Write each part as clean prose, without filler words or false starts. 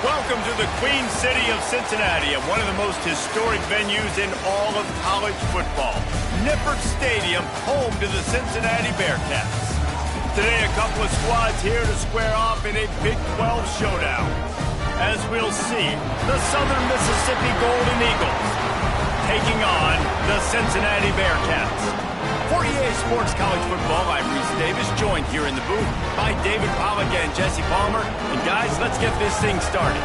Welcome to the Queen City of Cincinnati at one of the most historic venues in all of college football. Nippert Stadium, home to the Cincinnati Bearcats. Today, a couple of squads here to square off in a Big 12 showdown. As we'll see, the Southern Mississippi Golden Eagles taking on the Cincinnati Bearcats. For EA Sports College Football, I'm Reese Davis, joined here in the booth by David Pollack and Jesse Palmer. And guys, let's get this thing started.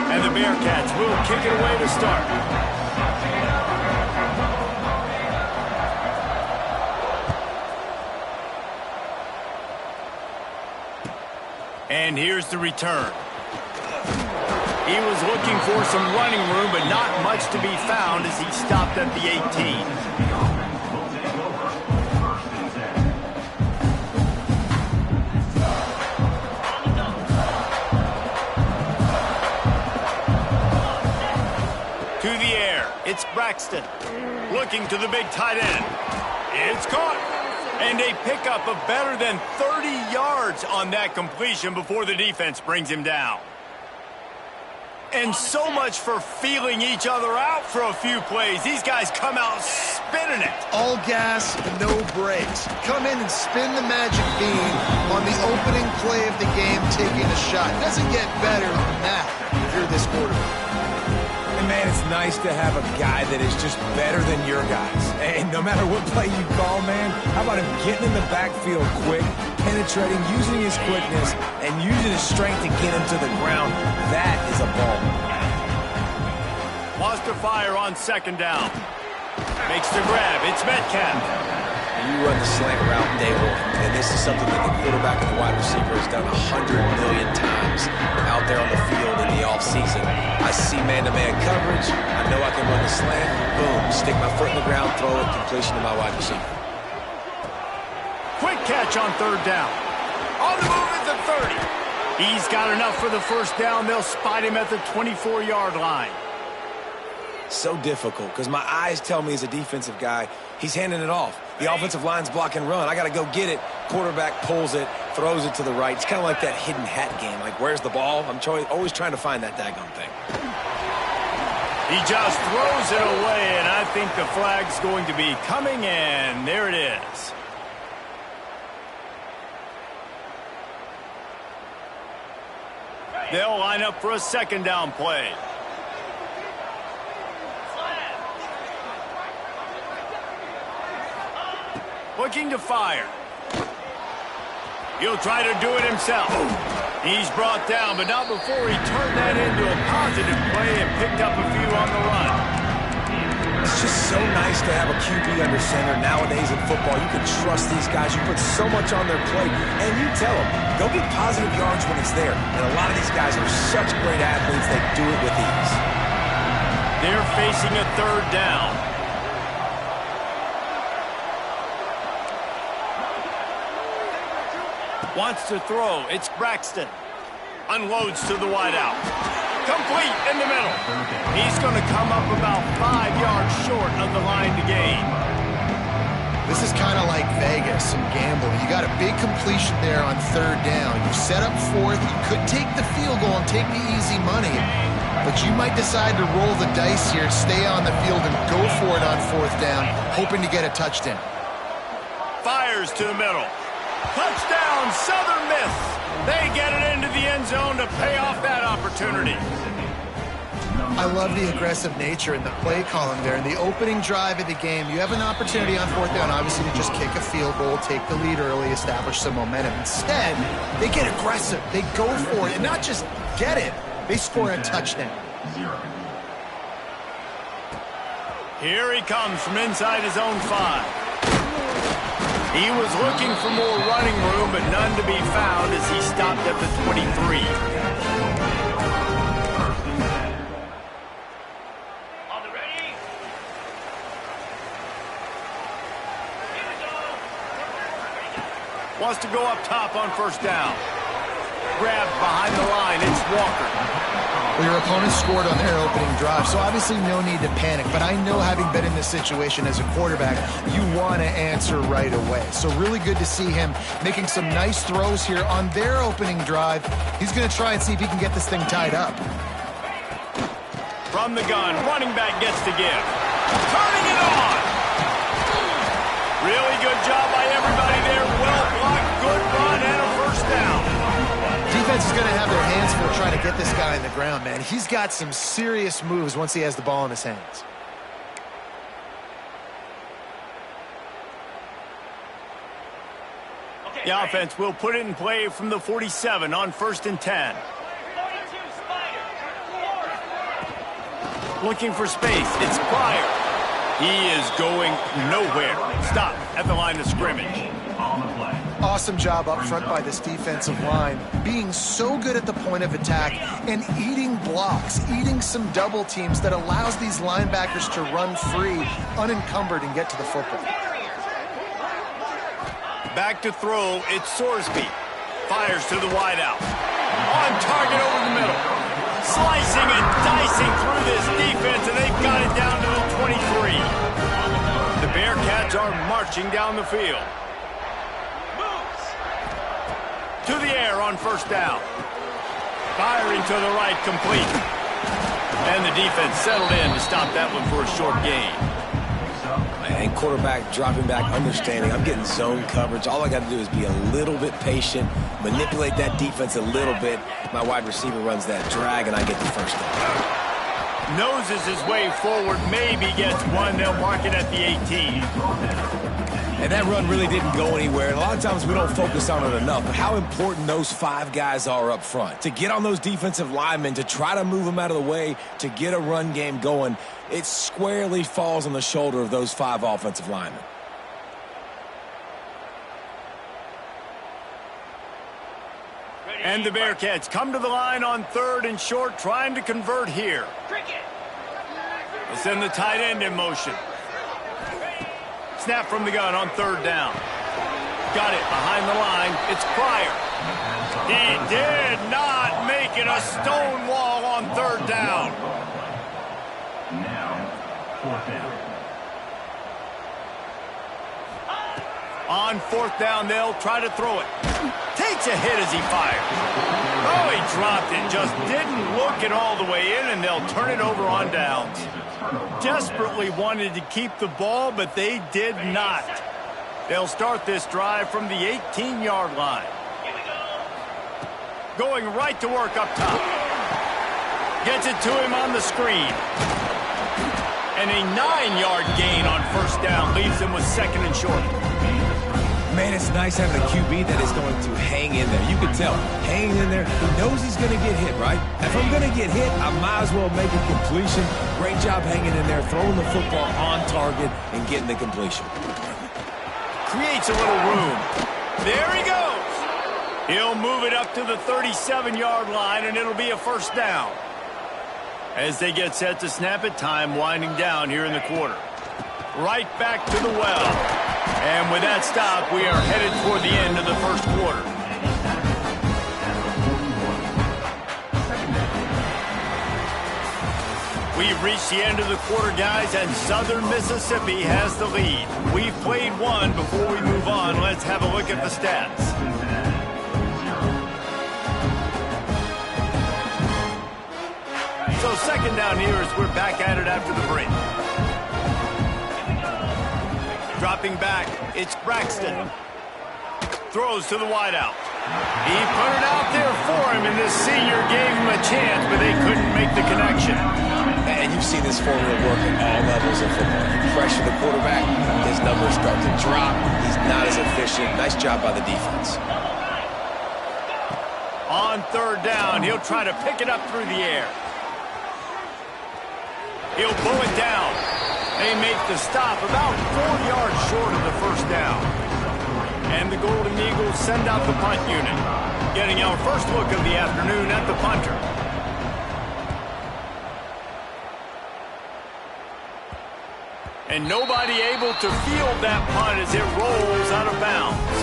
And the Bearcats will kick it away to start. And here's the return. He was looking for some running room, but not much to be found as he stopped at the 18. To the air, it's Braxton. Looking to the big tight end. It's caught. And a pickup of better than 30 yards on that completion before the defense brings him down. And so much for feeling each other out for a few plays. These guys come out spinning it. All gas, no brakes. Come in and spin the magic bean on the opening play of the game, taking a shot. Doesn't get better than that if you're this quarterback. And man, it's nice to have a guy that is just better than your guys. And no matter what play you call, man, how about him getting in the backfield quick, penetrating, using his quickness, and using his strength to get him to the ground? That is a ball. Lost to fire on second down. Makes the grab. It's Metcalf. You run the slant route day one, and this is something that the quarterback and the wide receiver has done 100 million times out there on the field in the offseason. I see man-to-man coverage. I know I can run the slant. Boom, stick my foot in the ground, throw it, completion to my wide receiver. Quick catch on third down. On the move at the 30. He's got enough for the first down. They'll spot him at the 24-yard line. So difficult because my eyes tell me as a defensive guy, he's handing it off. The offensive line's block and run. I got to go get it. Quarterback pulls it, throws it to the right. It's kind of like that hidden hat game. Like, where's the ball? I'm always trying to find that daggone thing. He just throws it away, and I think the flag's going to be coming, and there it is. They'll line up for a second down play. Looking to fire. He'll try to do it himself. He's brought down, but not before he turned that into a positive play and picked up a few on the run. It's just so nice to have a QB under center. Nowadays in football, you can trust these guys. You put so much on their plate, and you tell them, go get positive yards when it's there. And a lot of these guys are such great athletes, they do it with ease. They're facing a third down. Wants to throw. It's Braxton. Unloads to the wideout. Complete in the middle. He's going to come up about 5 yards short of the line to gain. This is kind of like Vegas and gambling. You got a big completion there on third down. You set up fourth. You could take the field goal and take the easy money, but you might decide to roll the dice here, stay on the field, and go for it on fourth down, hoping to get a touchdown. Fires to the middle. Touchdown, Southern Miss. They get it into the end zone to pay off that opportunity. I love the aggressive nature in the play calling there. In the opening drive of the game, you have an opportunity on fourth down, obviously, to just kick a field goal, take the lead early, establish some momentum. Instead, they get aggressive. They go for it, and not just get it, they score a touchdown. Here he comes from inside his own 5. He was looking for more running room, but none to be found as he stopped at the 23. Wants to go up top on first down. Grabbed behind the line. It's Walker. Well, your opponent scored on their opening drive, so obviously no need to panic. But I know, having been in this situation as a quarterback, you want to answer right away. So really good to see him making some nice throws here on their opening drive. He's going to try and see if he can get this thing tied up. From the gun, running back gets to give. Turning it on. Really good job by everybody there. Well blocked, good run, and a first down. Defense is going to have their hands full trying to get this guy in the ground, man. He's got some serious moves once he has the ball in his hands. The offense will put it in play from the 47 on 1st and 10. Looking for space. It's Pryor. He is going nowhere. Stop at the line of scrimmage. Awesome job up front by this defensive line, being so good at the point of attack and eating blocks, eating some double teams that allows these linebackers to run free, unencumbered, and get to the football. Back to throw, it's Sorsby. Fires to the wideout. On target over the middle. Slicing and dicing through this defense, and they've got it down to the 23. The Bearcats are marching down the field. To the air on first down. Firing to the right, complete. And the defense settled in to stop that one for a short gain. And quarterback dropping back, understanding I'm getting zone coverage. All I got to do is be a little bit patient, manipulate that defense a little bit. My wide receiver runs that drag, and I get the first down. Noses his way forward, maybe gets one. They'll mark it at the 18. And that run really didn't go anywhere. And a lot of times we don't focus on it enough. But how important those 5 guys are up front. To get on those defensive linemen, to try to move them out of the way, to get a run game going, it squarely falls on the shoulder of those 5 offensive linemen. And the Bearcats come to the line on 3rd and short, trying to convert here. They'll send the tight end in motion. Snap from the gun on 3rd down. Got it behind the line. It's Pryor. He did not make it a stone wall on 3rd down. Now, 4th down. On 4th down, they'll try to throw it. Takes a hit as he fires. Oh, he dropped it. Just didn't look it all the way in, and they'll turn it over on downs. Desperately wanted to keep the ball, but they did not. They'll start this drive from the 18-yard line. Going right to work up top. Gets it to him on the screen. And a 9-yard gain on 1st down leaves him with 2nd and short. Man, it's nice having a QB that is going to hang in there. You can tell, hanging in there, he knows he's going to get hit, right? If I'm going to get hit, I might as well make a completion. Great job hanging in there, throwing the football on target and getting the completion. Creates a little room. There he goes. He'll move it up to the 37-yard line, and it'll be a 1st down. As they get set to snap it, time winding down here in the quarter. Right back to the well. And with that stop, we are headed toward the end of the 1st quarter. We've reached the end of the quarter, guys, and Southern Mississippi has the lead. We've played one. Before we move on, let's have a look at the stats. So second down here as we're back at it after the break. Dropping back, it's Braxton. Throws to the wideout. He put it out there for him, and this senior gave him a chance, but they couldn't make the connection. And you've seen this formula work at all levels of football. You pressure the quarterback, his numbers start to drop. He's not as efficient. Nice job by the defense. On third down, he'll try to pick it up through the air. He'll pull it down. They make the stop about 4 yards short of the first down. And the Golden Eagles send out the punt unit. Getting our first look of the afternoon at the punter. And nobody able to field that punt as it rolls out of bounds.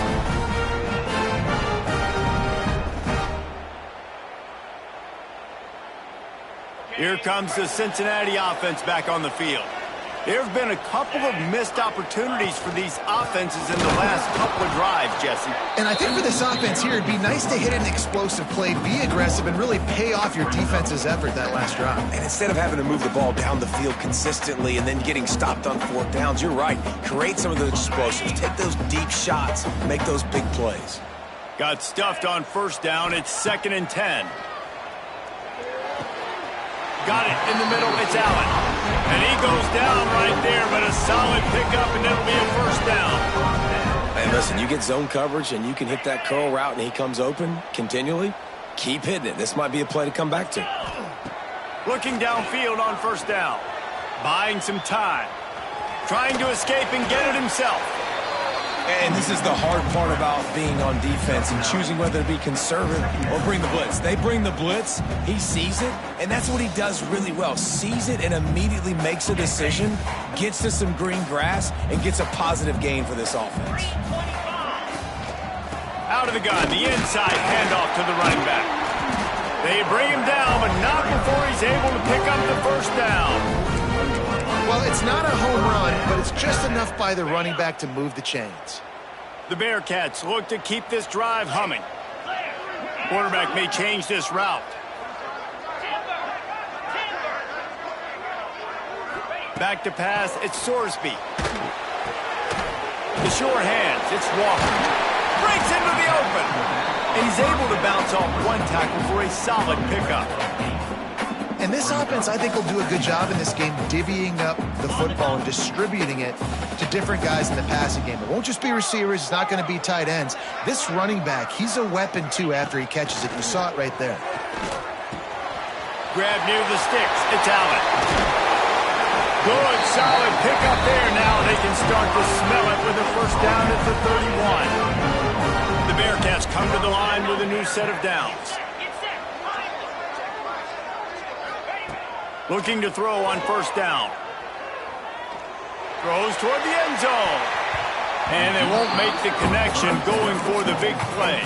Here comes the Cincinnati offense back on the field. There have been a couple of missed opportunities for these offenses in the last couple of drives, Jesse. And I think for this offense here, it'd be nice to hit an explosive play, be aggressive, and really pay off your defense's effort that last drive. And instead of having to move the ball down the field consistently and then getting stopped on fourth downs, you're right. Create some of those explosives. Take those deep shots. Make those big plays. Got stuffed on first down. It's 2nd and 10. Got it in the middle. It's Allen. And he goes down right there, but a solid pickup, and it'll be a first down. And listen, you get zone coverage, and you can hit that curl route, and he comes open continually. Keep hitting it. This might be a play to come back to. Looking downfield on first down. Buying some time. Trying to escape and get it himself. And this is the hard part about being on defense and choosing whether to be conservative or bring the blitz. They bring the blitz, he sees it, and that's what he does really well. Sees it and immediately makes a decision, gets to some green grass, and gets a positive gain for this offense. Out of the gun, the inside handoff to the running back. They bring him down, but not before he's able to pick up the first down. Well, it's not a home run, but it's just enough by the running back to move the chains. The Bearcats look to keep this drive humming. Quarterback may change this route. Back to pass, it's Sorsby. The sure hands, it's Walker. Breaks into the open. And he's able to bounce off one tackle for a solid pickup. And this offense, I think, will do a good job in this game divvying up the football and distributing it to different guys in the passing game. It won't just be receivers. It's not going to be tight ends. This running back, he's a weapon, too, after he catches it. You saw it right there. Grab near the sticks. It's Allen. Good, solid pickup there. Now they can start to smell it with a first down at the 31. The Bearcats come to the line with a new set of downs. Looking to throw on first down. Throws toward the end zone. And they won't make the connection, going for the big play.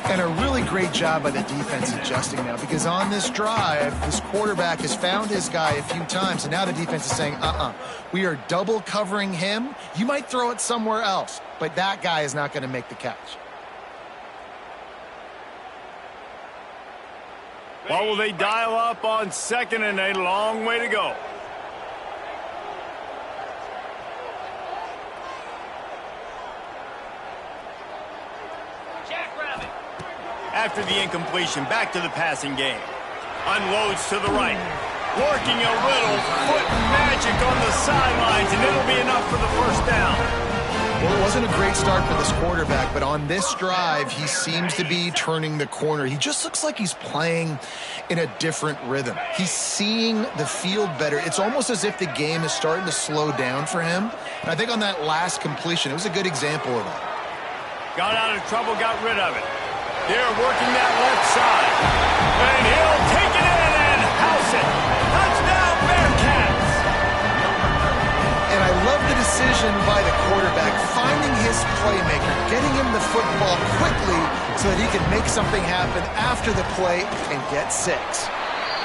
And a really great job by the defense adjusting now, because on this drive, this quarterback has found his guy a few times, and now the defense is saying, we are double covering him. You might throw it somewhere else, but that guy is not going to make the catch. What will they dial up on 2nd and a long way to go? After the incompletion, back to the passing game. Unloads to the right. Working a little foot magic on the sidelines, and it'll be enough for the first down. Well, it wasn't a great start for this quarterback, but on this drive, he seems to be turning the corner. He just looks like he's playing in a different rhythm. He's seeing the field better. It's almost as if the game is starting to slow down for him. And I think on that last completion, it was a good example of that. Got out of trouble, got rid of it. They're working that left side. And he'll take it in and house it. Touchdown, Bearcats! And I love the decision by the quarterback, finding his playmaker, getting him the football quickly so that he can make something happen after the play and get 6.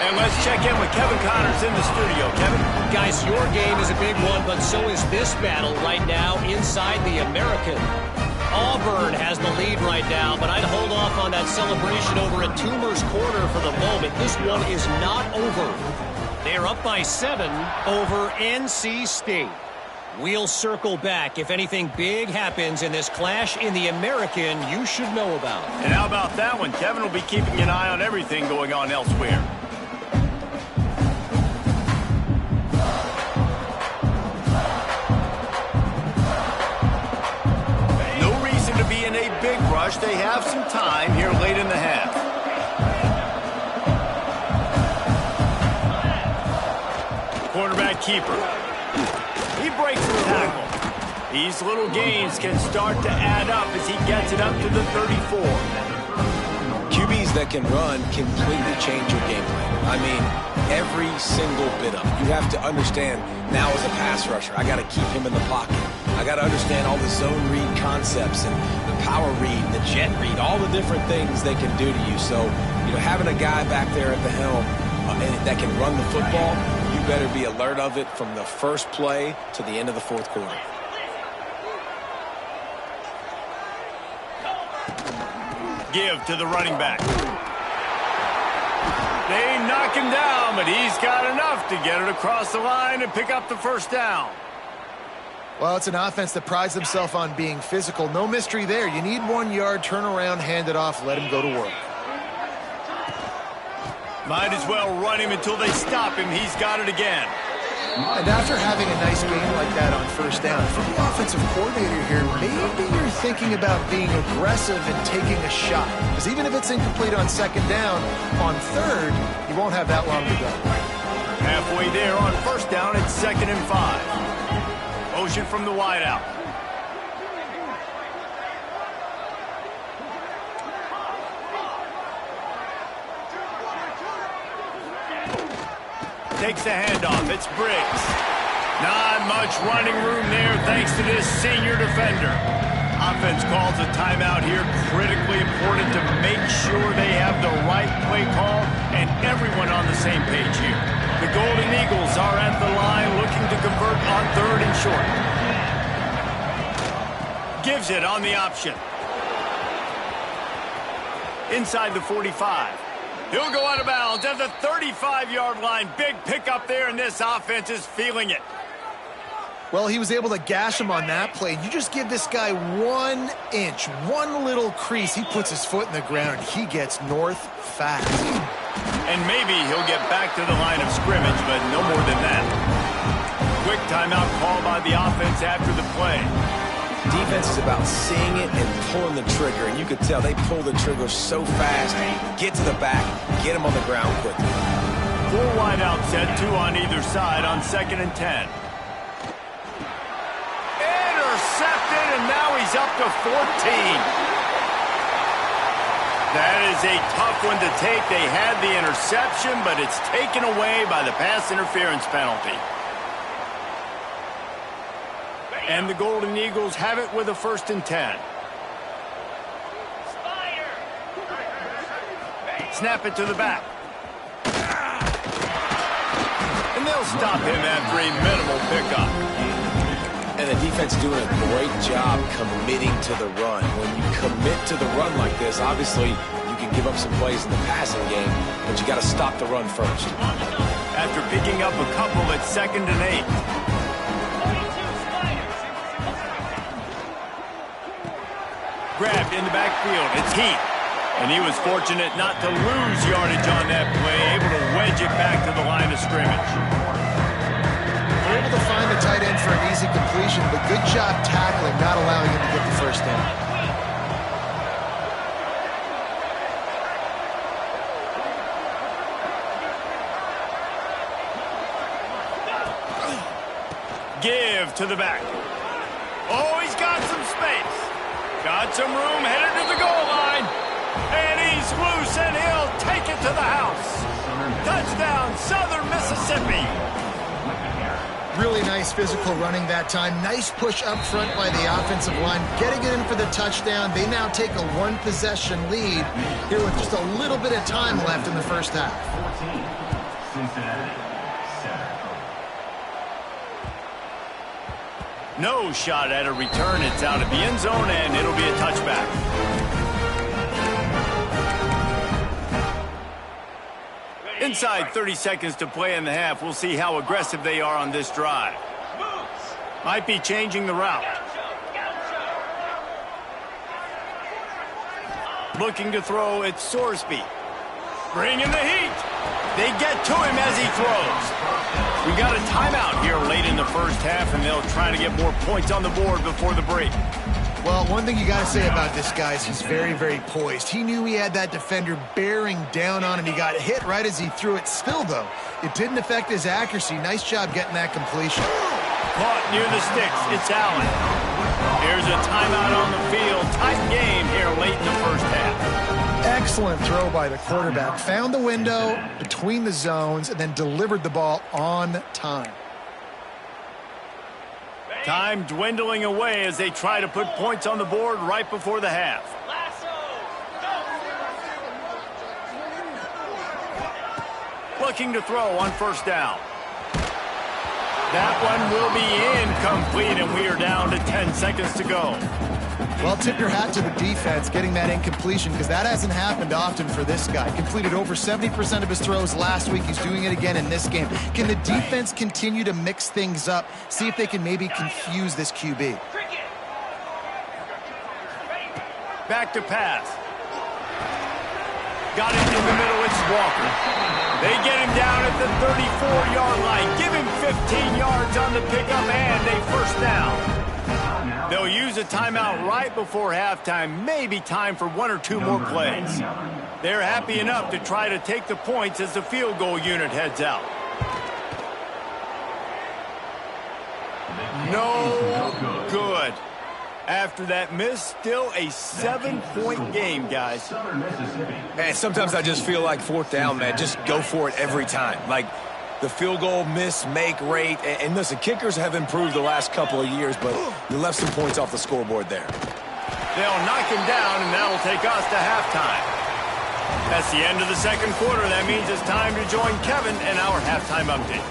And let's check in with Kevin Connors in the studio. Kevin? Guys, your game is a big one, but so is this battle right now inside the American. Auburn has the lead right now, but I'd hold off on that celebration over at Toomer's Corner for the moment. This one is not over. They're up by 7 over NC State. We'll circle back. If anything big happens in this clash in the American, you should know about. And how about that one? Kevin will be keeping an eye on everything going on elsewhere. No reason to be in a big rush. They have some time here late in the half. Quarterback keeper. He breaks the tackle. These little gains can start to add up as he gets it up to the 34. QBs that can run completely change your game plan. I mean, every single bit of it. You have to understand now as a pass rusher, I got to keep him in the pocket. I got to understand all the zone read concepts and the power read, the jet read, all the different things they can do to you. So, having a guy back there at the helm that can run the football, you better be alert of it from the first play to the end of the fourth quarter. Give to the running back. They knock him down, but he's got enough to get it across the line and pick up the first down. Well, it's an offense that prides themselves on being physical. No mystery there. You need 1 yard, turn around, hand it off, let him go to work. Might as well run him until they stop him. He's got it again. And after having a nice game like that on first down, for the offensive coordinator here, maybe you're thinking about being aggressive and taking a shot. Because even if it's incomplete on second down, on third, you won't have that long to go. Halfway there on first down, it's 2nd and 5. Motion from the wideout. Takes the handoff. It's Briggs. Not much running room there thanks to this senior defender. Offense calls a timeout here. Critically important to make sure they have the right play call and everyone on the same page here. The Golden Eagles are at the line looking to convert on 3rd and short. Gives it on the option. Inside the 45. He'll go out of bounds at the 35-yard line. Big pickup there, and this offense is feeling it. Well, he was able to gash him on that play. You just give this guy 1 inch, one little crease. He puts his foot in the ground, and he gets north fast. And maybe he'll get back to the line of scrimmage, but no more than that. Quick timeout call by the offense after the play. Defense is about seeing it and pulling the trigger, and you could tell they pull the trigger so fast, get to the back, get him on the ground quickly. 4 wideouts set, 2 on either side on 2nd and 10. Intercepted, and now he's up to 14. That is a tough one to take. They had the interception, but it's taken away by the pass interference penalty. And the Golden Eagles have it with a 1st and 10. Snap it to the back. And they'll stop him after a minimal pickup. And the defense doing a great job committing to the run. When you commit to the run like this, obviously you can give up some plays in the passing game, but you got to stop the run first. After picking up a couple at 2nd and 8. Grabbed in the backfield. It's Heath. And he was fortunate not to lose yardage on that play, able to wedge it back to the line of scrimmage. They're able to find the tight end for an easy completion, but good job tackling, not allowing him to get the first down. Give to the back. Oh, he's got some space. Got some room, headed to the goal line. And he's loose, and he'll take it to the house. Touchdown, Southern Mississippi. Really nice physical running that time. Nice push up front by the offensive line. Getting it in for the touchdown. They now take a 1-possession lead here with just a little bit of time left in the first half. Cincinnati, center. No shot at a return. It's out of the end zone, and it'll be a touchback. Inside 30 seconds to play in the half. We'll see how aggressive they are on this drive. Might be changing the route. Looking to throw, it's Sorsby. Bringing the heat. They get to him as he throws. We got a timeout here late in the first half, and they'll try to get more points on the board before the break. Well, one thing you got to say about this guy is he's very, very poised. He knew he had that defender bearing down on him. He got hit right as he threw it. Still, though, it didn't affect his accuracy. Nice job getting that completion. Caught near the sticks. It's Allen. Here's a timeout on the field. Tight game here late in the first half. Excellent throw by the quarterback. Found the window between the zones and then delivered the ball on time. Time dwindling away as they try to put points on the board right before the half. Looking to throw on first down. That one will be incomplete, and we are down to 10 seconds to go. Well, tip your hat to the defense getting that incompletion, because that hasn't happened often for this guy. Completed over 70% of his throws last week. He's doing it again in this game. Can the defense continue to mix things up? See if they can maybe confuse this QB. Back to pass. Got it in the middle. It's Walker. They get him down at the 34-yard line. Give him 15 yards on the pickup and a first down. They'll use a timeout right before halftime. Maybe time for one or two more plays. They're happy enough to try to take the points as the field goal unit heads out. No good. After that miss, still a 7-point game, guys. Man, sometimes I just feel like fourth down, man. Just go for it every time. Like the field goal miss-make rate. And listen, kickers have improved the last couple of years, but you left some points off the scoreboard there. They'll knock him down, and that'll take us to halftime. That's the end of the second quarter. That means it's time to join Kevin and our halftime update.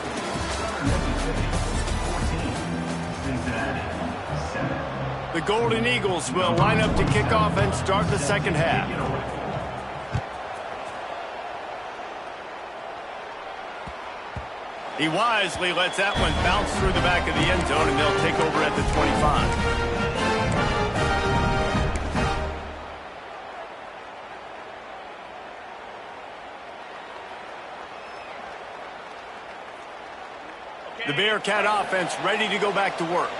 The Golden Eagles will line up to kick off and start the second half. He wisely lets that one bounce through the back of the end zone, and they'll take over at the 25. The Bearcat offense ready to go back to work.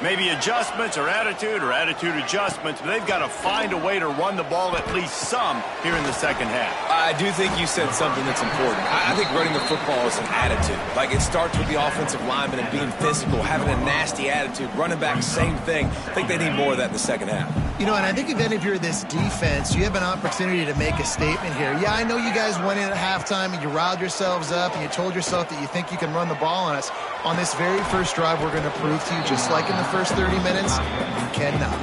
Maybe adjustments or attitude adjustments, but they've got to find a way to run the ball at least some here in the second half. I do think you said something that's important. I think running the football is an attitude. Like, it starts with the offensive lineman and being physical, having a nasty attitude. Running back, same thing. I think they need more of that in the second half. You know, and I think if any of you are this defense, you have an opportunity to make a statement here. Yeah, I know you guys went in at halftime and you riled yourselves up and you told yourself that you think you can run the ball on us. On this very first drive, we're going to prove to you, just like in the first 30 minutes, you cannot.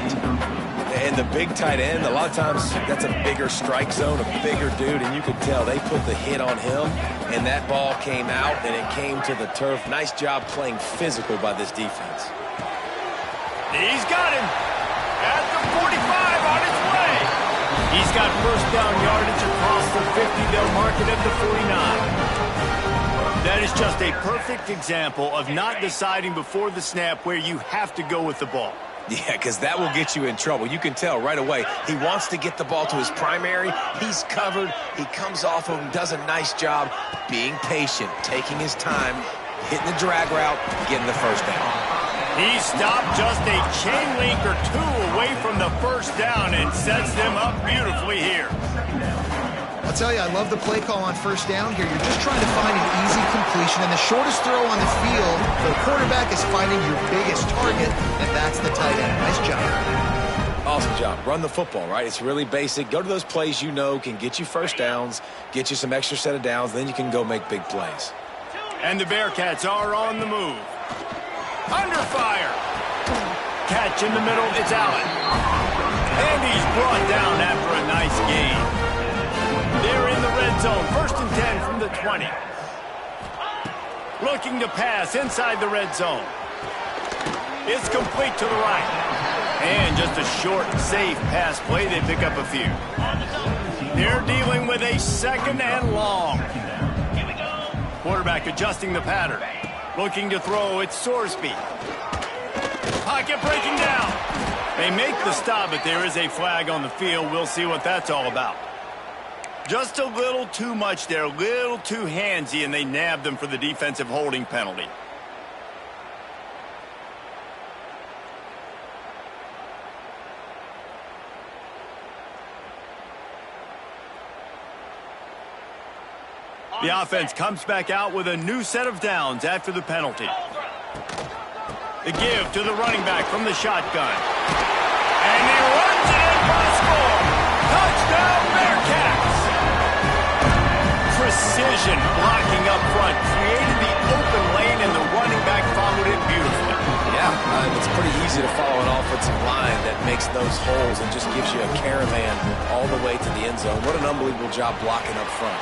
And the big tight end, a lot of times that's a bigger strike zone, a bigger dude, and you could tell they put the hit on him, and that ball came out, and it came to the turf. Nice job playing physical by this defense. He's got him at the 45 on its way. He's got first down yardage across the 50. They'll mark it at the 49. That is just a perfect example of not deciding before the snap where you have to go with the ball. Yeah, because that will get you in trouble. You can tell right away he wants to get the ball to his primary. He's covered. He comes off of him, does a nice job being patient, taking his time, hitting the drag route, getting the first down. He stopped just a chain link or two away from the first down and sets them up beautifully here. I'll tell you, I love the play call on first down here. You're just trying to find an easy completion, and the shortest throw on the field for the quarterback is finding your biggest target, and that's the tight end. Nice job. Awesome job. Run the football, right? It's really basic. Go to those plays you know can get you first downs, get you some extra set of downs, then you can go make big plays. And the Bearcats are on the move. Under fire. Catch in the middle. It's Allen. And he's brought down after a nice gain. They're in the red zone. First and 10 from the 20. Looking to pass inside the red zone. It's complete to the right. And just a short, safe pass play. They pick up a few. They're dealing with a 2nd and long. Quarterback adjusting the pattern. Looking to throw. It's Sorsby. Pocket breaking down. They make the stop, but there is a flag on the field. We'll see what that's all about. Just a little too much there, a little too handsy, and they nabbed them for the defensive holding penalty. The offense comes back out with a new set of downs after the penalty. The give to the running back from the shotgun. And he runs it in for a score. Touchdown, Bearcats! Precision blocking up front. Created the open lane, and the running back followed it beautifully. Yeah, it's pretty easy to follow an offensive line that makes those holes and just gives you a caravan all the way to the end zone. What an unbelievable job blocking up front.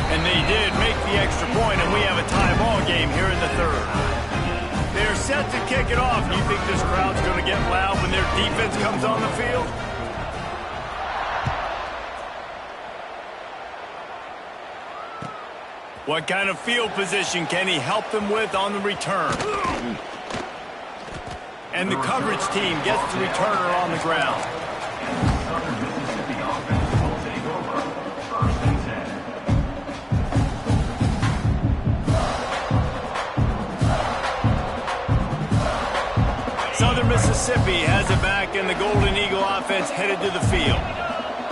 And they did make the extra point, and we have a tie ball game here in the 3rd. They're set to kick it off. Do you think this crowd's going to get loud when their defense comes on the field? What kind of field position can he help them with on the return? And the coverage team gets the returner on the ground. Southern Mississippi has it back, and the Golden Eagle offense headed to the field.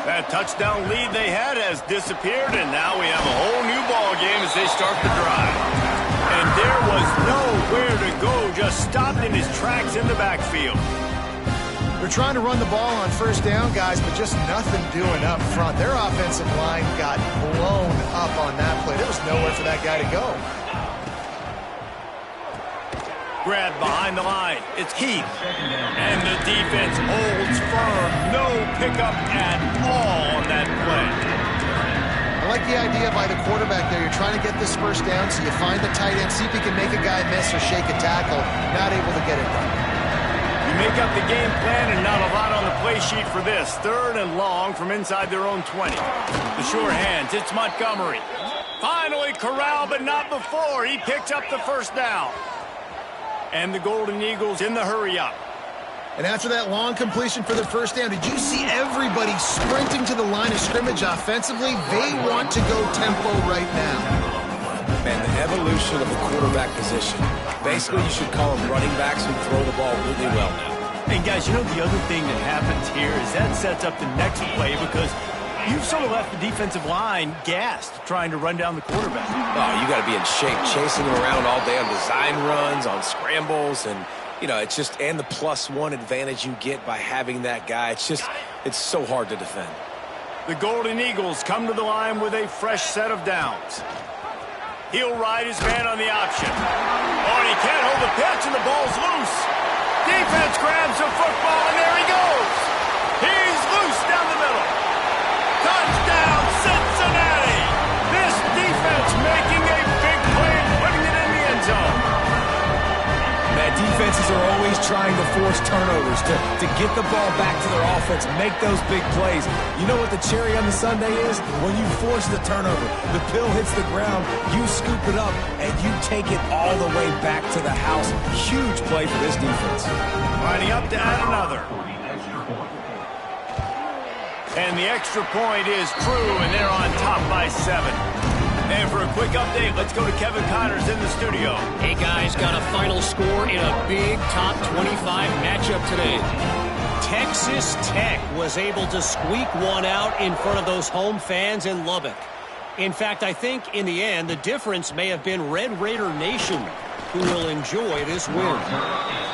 That touchdown lead they had has disappeared, and now we have a whole new ball game as they start the drive. And there was nowhere to go, just stopped in his tracks in the backfield. They're trying to run the ball on 1st down, guys, but just nothing doing up front. Their offensive line got blown up on that play. There was nowhere for that guy to go. Grab behind the line. It's Keith. And the defense holds firm. No pickup at all on that play. I like the idea by the quarterback there. You're trying to get this 1st down, so you find the tight end, see if he can make a guy miss or shake a tackle. Not able to get it done. You make up the game plan, and not a lot on the play sheet for this. 3rd and long from inside their own 20. The sure hands. It's Montgomery. Finally corralled, but not before. He picks up the 1st down. And the Golden Eagles in the hurry-up. And after that long completion for the 1st down, did you see everybody sprinting to the line of scrimmage offensively? They want to go tempo right now. Man, the evolution of the quarterback position. Basically, you should call them running backs who throw the ball really well now. And, guys, you know the other thing that happens here is that sets up the next play because you've sort of left the defensive line gassed trying to run down the quarterback. Oh, you got to be in shape, chasing him around all day on design runs, on scrambles, and, you know, it's just, and the +1 advantage you get by having that guy. It's so hard to defend. The Golden Eagles come to the line with a fresh set of downs. He'll ride his man on the option. Oh, and he can't hold the pitch, and the ball's loose. Defense grabs the football, and there he goes. He's loose down the middle. Touchdown, Cincinnati! This defense making a big play and putting it in the end zone. Man, defenses are always trying to force turnovers to get the ball back to their offense, make those big plays. You know what the cherry on the sundae is? When you force the turnover, the pill hits the ground, you scoop it up, and you take it all the way back to the house. Huge play for this defense. Lining up to add another. And the extra point is true, and they're on top by 7. And for a quick update, let's go to Kevin Connors in the studio. Hey, guys, got a final score in a big top 25 matchup today. Texas Tech was able to squeak one out in front of those home fans in Lubbock. In fact, I think in the end, the difference may have been Red Raider Nation, who will enjoy this win.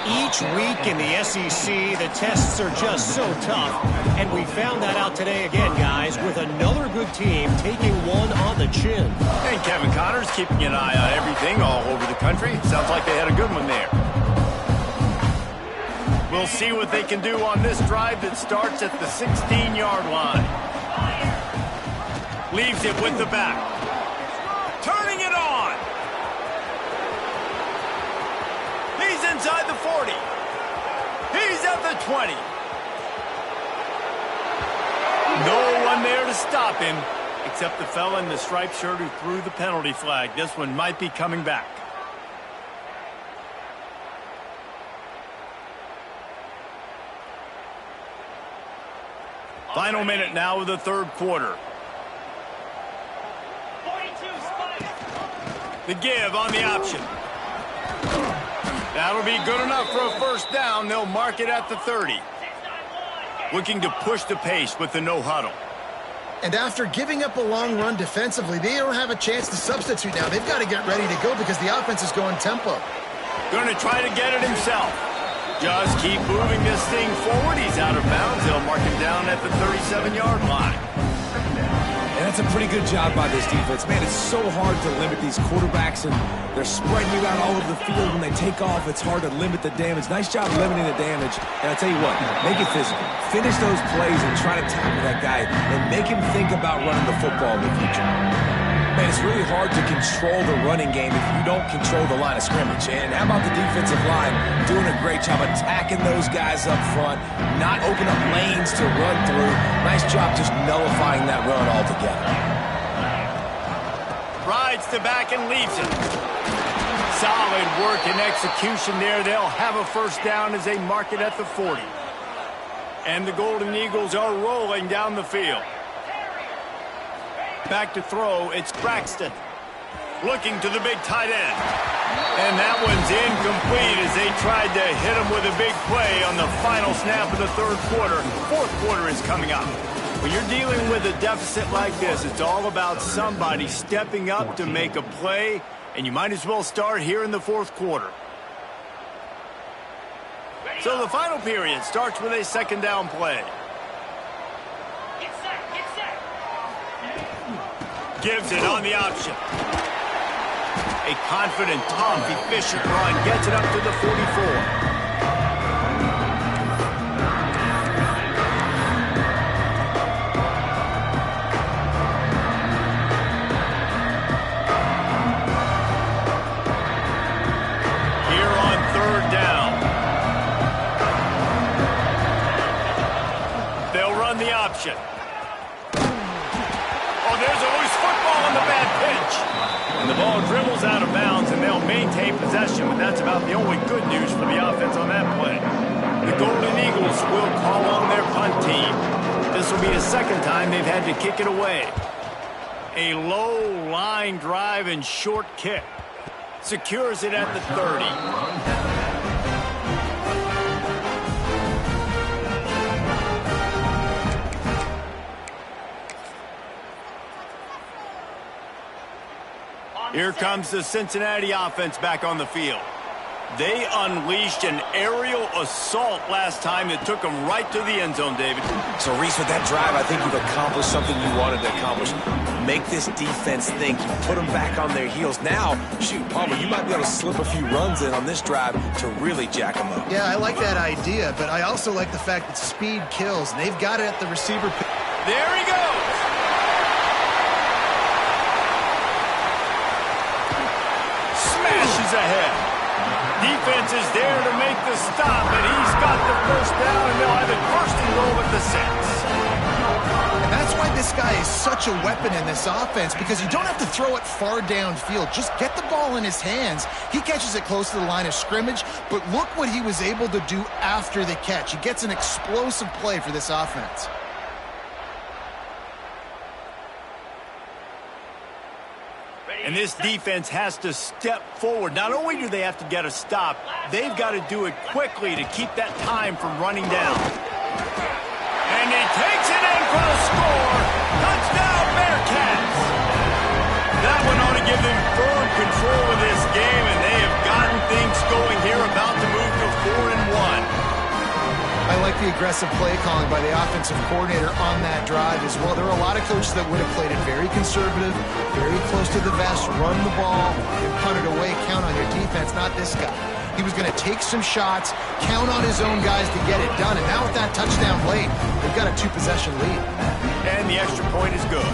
Each week in the SEC, the tests are just so tough, and we found that out today again, guys, with another good team taking one on the chin. And Kevin Connors keeping an eye on everything all over the country. Sounds like they had a good one there. We'll see what they can do on this drive that starts at the 16-yard line. Leaves it with the back. Turning it on. 40. He's at the 20. No one there to stop him, except the fella in the striped shirt who threw the penalty flag. This one might be coming back. Final minute now of the third quarter. The give on the option. That'll be good enough for a first down. They'll mark it at the 30. Looking to push the pace with the no huddle. And after giving up a long run defensively, they don't have a chance to substitute now. They've got to get ready to go because the offense is going tempo. Going to try to get it himself. Just keep moving this thing forward. He's out of bounds. They'll mark him down at the 37-yard line. And that's a pretty good job by this defense. Man, it's so hard to limit these quarterbacks, and they're spreading you out all over the field. When they take off, it's hard to limit the damage. Nice job limiting the damage. And I'll tell you what, make it physical. Finish those plays and try to tackle that guy and make him think about running the football in the future. Man, it's really hard to control the running game if you don't control the line of scrimmage. And how about the defensive line doing a great job attacking those guys up front, not open up lanes to run through. Nice job just nullifying that run altogether. Rides to back and leaves it. Solid work and execution there. They'll have a first down as they mark it at the 40. And the Golden Eagles are rolling down the field. Back to throw, it's Braxton. Looking to the big tight end. And that one's incomplete as they tried to hit him with a big play on the final snap of the third quarter. Fourth quarter is coming up. When you're dealing with a deficit like this, it's all about somebody stepping up to make a play, and you might as well start here in the fourth quarter. So the final period starts with a second down play. Gives it on the option. A confident, tough, efficient run gets it up to the 44. The option. Oh, there's a loose football on the bad pitch. And the ball dribbles out of bounds, and they'll maintain possession, but that's about the only good news for the offense on that play. The Golden Eagles will call on their punt team. This will be the second time they've had to kick it away. A low line drive and short kick. Secures it at the 30. Here comes the Cincinnati offense back on the field. They unleashed an aerial assault last time that took them right to the end zone, David. So, Reese, with that drive, I think you've accomplished something you wanted to accomplish. Make this defense think. You put them back on their heels. Now, shoot, Palmer, you might be able to slip a few runs in on this drive to really jack them up. Yeah, I like that idea, but I also like the fact that speed kills, and they've got it at the receiver. There he goes. Smashes ahead. Defense is there to make the stop, and he's got the first down, and they'll have it first and goal at the 6. And that's why this guy is such a weapon in this offense, because you don't have to throw it far downfield. Just get the ball in his hands. He catches it close to the line of scrimmage, but look what he was able to do after the catch. He gets an explosive play for this offense. And this defense has to step forward. Not only do they have to get a stop, they've got to do it quickly to keep that time from running down. And he takes it in for the score. Touchdown, Bearcats. That one ought to give them firm control of this game, and they have gotten things going here, about to move to 4-1. I like the aggressive play calling by the offensive coordinator on that drive as well. There are a lot of coaches that would have played it very conservative, very close to the vest, run the ball, and punt it away, count on your defense, not this guy. He was going to take some shots, count on his own guys to get it done, and now with that touchdown late, they've got a 2-possession lead. And the extra point is good.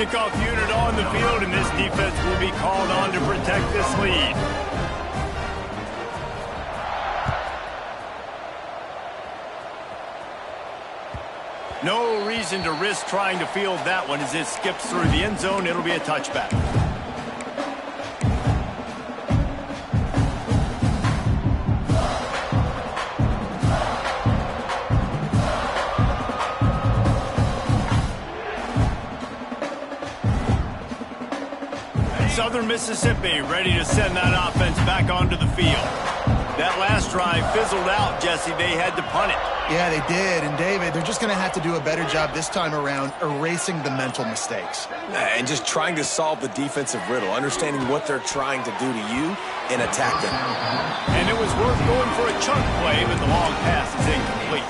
Kickoff unit on the field, and this defense will be called on to protect this lead. No reason to risk trying to field that one as it skips through the end zone. It'll be a touchback. Southern Mississippi ready to send that offense back onto the field. That last drive fizzled out, Jesse. They had to punt it. Yeah, they did. And, David, they're just going to have to do a better job this time around erasing the mental mistakes. And just trying to solve the defensive riddle, understanding what they're trying to do to you and attack them. And it was worth going for a chunk play, but the long pass is incomplete.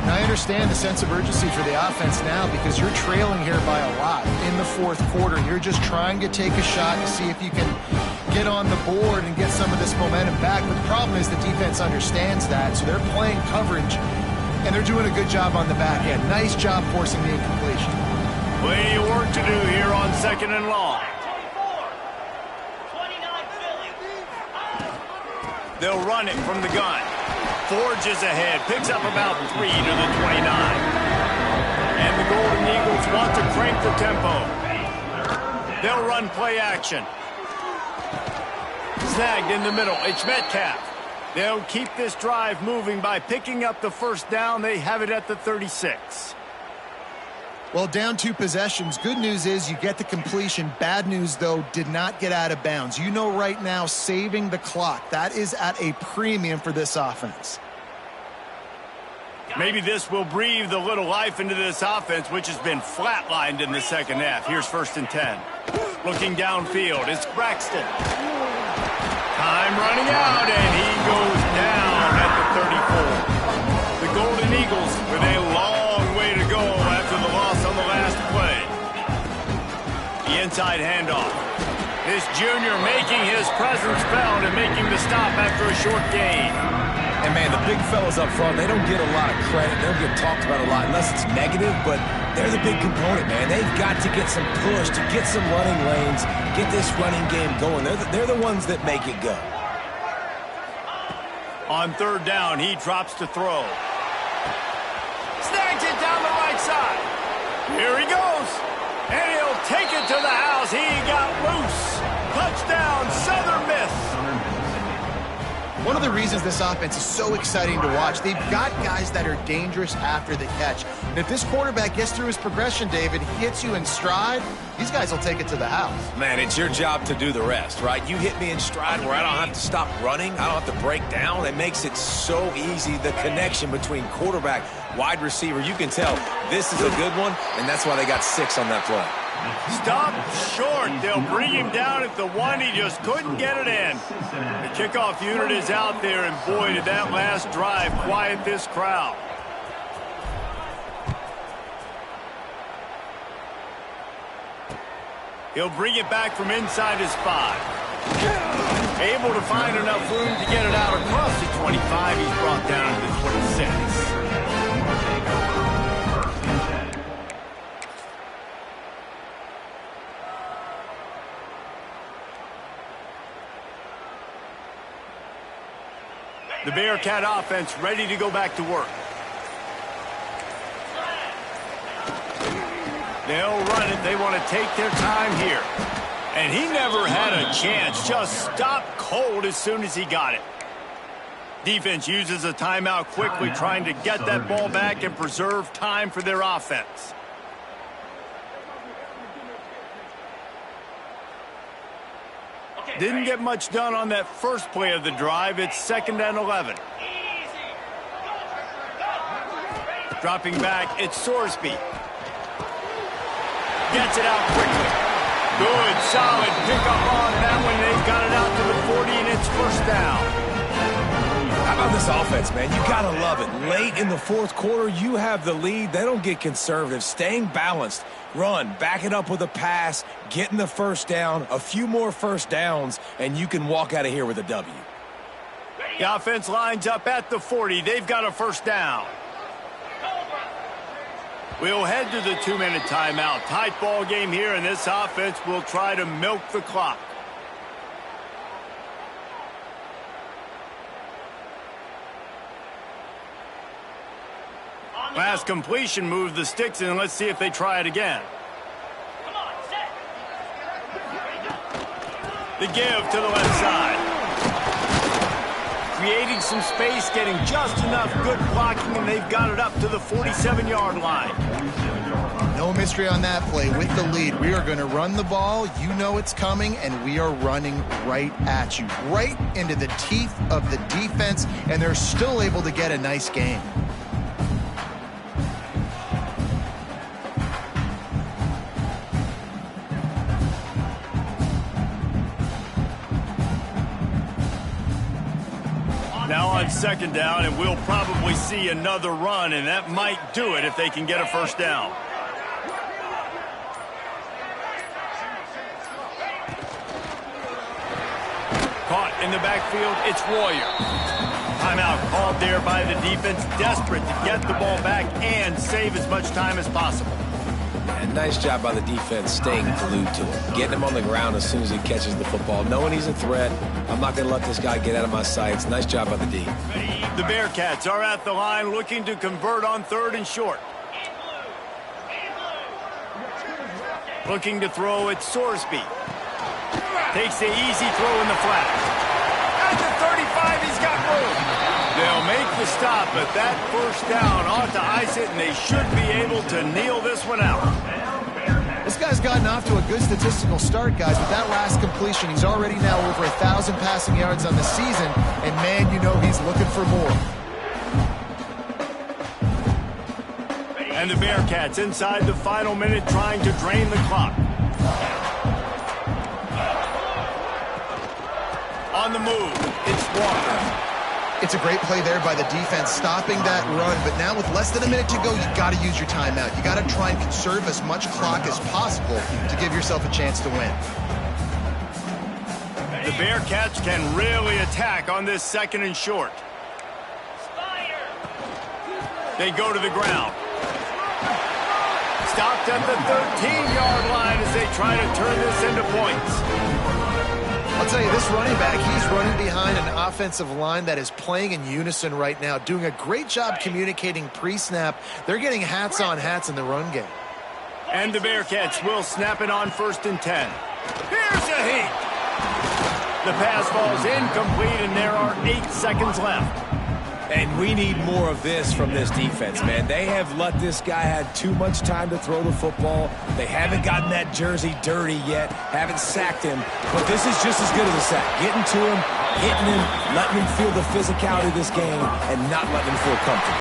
Now, I understand the sense of urgency for the offense now because you're trailing here by a lot in the fourth quarter. You're just trying to take a shot to see if you can get on the board and get some of this momentum back. But the problem is the defense understands that, so they're playing coverage, and they're doing a good job on the back end. Nice job forcing the incompletion. Plenty of work to do here on 2nd and long. They'll run it from the gun. Forges ahead, picks up about 3 to the 29. And the Golden Eagles want to crank the tempo. They'll run play action. Snagged in the middle, it's Metcalf. They'll keep this drive moving by picking up the first down. They have it at the 36. Well, down 2 possessions. Good news is you get the completion. Bad news, though, did not get out of bounds. You know right now, saving the clock, that is at a premium for this offense. Maybe this will breathe a little life into this offense, which has been flatlined in the second half. Here's 1st and 10. Looking downfield, it's Braxton. Time running out, and he goes down at the 34. The Golden Eagles with a long way to go after the loss on the last play. The inside handoff. This junior making his presence felt and making the stop after a short gain. And, man, the big fellas up front, they don't get a lot of credit. They don't get talked about a lot unless it's negative, but they're the big component, man. They've got to get some push, to get some running lanes, get this running game going. They're the ones that make it go. On 3rd down, he drops to throw. Snags it down the right side. Here he goes. And he'll take it to the house. He got loose. Touchdown, Southern Miss. One of the reasons this offense is so exciting to watch, they've got guys that are dangerous after the catch. And if this quarterback gets through his progression, David, hits you in stride, these guys will take it to the house. Man, it's your job to do the rest, right? You hit me in stride where I don't have to stop running. I don't have to break down. It makes it so easy, the connection between quarterback, wide receiver. You can tell this is a good one, and that's why they got 6 on that play. Stop short. They'll bring him down at the 1. He just couldn't get it in. The kickoff unit is out there, and boy, did that last drive quiet this crowd. He'll bring it back from inside his 5. Able to find enough room to get it out across the 25. He's brought down to the 26. The Bearcat offense ready to go back to work. They'll run it. They want to take their time here. And he never had a chance. Just stopped cold as soon as he got it. Defense uses a timeout quickly, trying to get that ball back and preserve time for their offense. Didn't get much done on that first play of the drive. It's 2nd and 11. Dropping back, it's Sorsby. Gets it out quickly. Good, solid pickup on that one. They've got it out to the 40, and it's 1st down. How about this offense, man? You got to love it. Late in the 4th quarter, you have the lead. They don't get conservative. Staying balanced. Run, back it up with a pass, getting the 1st down, a few more 1st downs, and you can walk out of here with a W. The offense lines up at the 40. They've got a 1st down. We'll head to the 2-minute timeout. Tight ball game here, and this offense will try to milk the clock. Last completion moved the sticks in. Let's see if they try it again. The give to the left side. Creating some space, getting just enough good blocking, and they've got it up to the 47-yard line. No mystery on that play. With the lead, we are going to run the ball. You know it's coming, and we are running right at you, right into the teeth of the defense, and they're still able to get a nice game. Now on second down, and we'll probably see another run, and that might do it if they can get a first down. Caught in the backfield, it's Royer. Timeout called there by the defense, desperate to get the ball back and save as much time as possible. And nice job by the defense staying glued to him, getting him on the ground as soon as he catches the football, knowing he's a threat. I'm not going to let this guy get out of my sights. Nice job by the D. The Bearcats are at the line looking to convert on 3rd and short. Looking to throw at Sorsby. Takes the easy throw in the flat. At the 35, he's got room. They'll make the stop, but that first down ought to ice it, and they should be able to kneel this one out. This guy's gotten off to a good statistical start, guys. With that last completion, he's already now over 1,000 passing yards on the season, and man, you know he's looking for more. And the Bearcats inside the final minute trying to drain the clock. On the move, it's Walker. It's a great play there by the defense, stopping that run. But now with less than a minute to go, you got to use your timeout. You got to try and conserve as much clock as possible to give yourself a chance to win. The Bearcats can really attack on this 2nd and short. They go to the ground. Stopped at the 13-yard line as they try to turn this into points. I'll tell you, this running back, he's running behind an offensive line that is playing in unison right now, doing a great job communicating pre-snap. They're getting hats on hats in the run game. And the Bearcats will snap it on 1st and 10. Here's a heat. The pass ball's incomplete, and there are 8 seconds left. And we need more of this from this defense, man. They have let this guy have too much time to throw the football. They haven't gotten that jersey dirty yet, haven't sacked him. But this is just as good as a sack. Getting to him, hitting him, letting him feel the physicality of this game, and not letting him feel comfortable.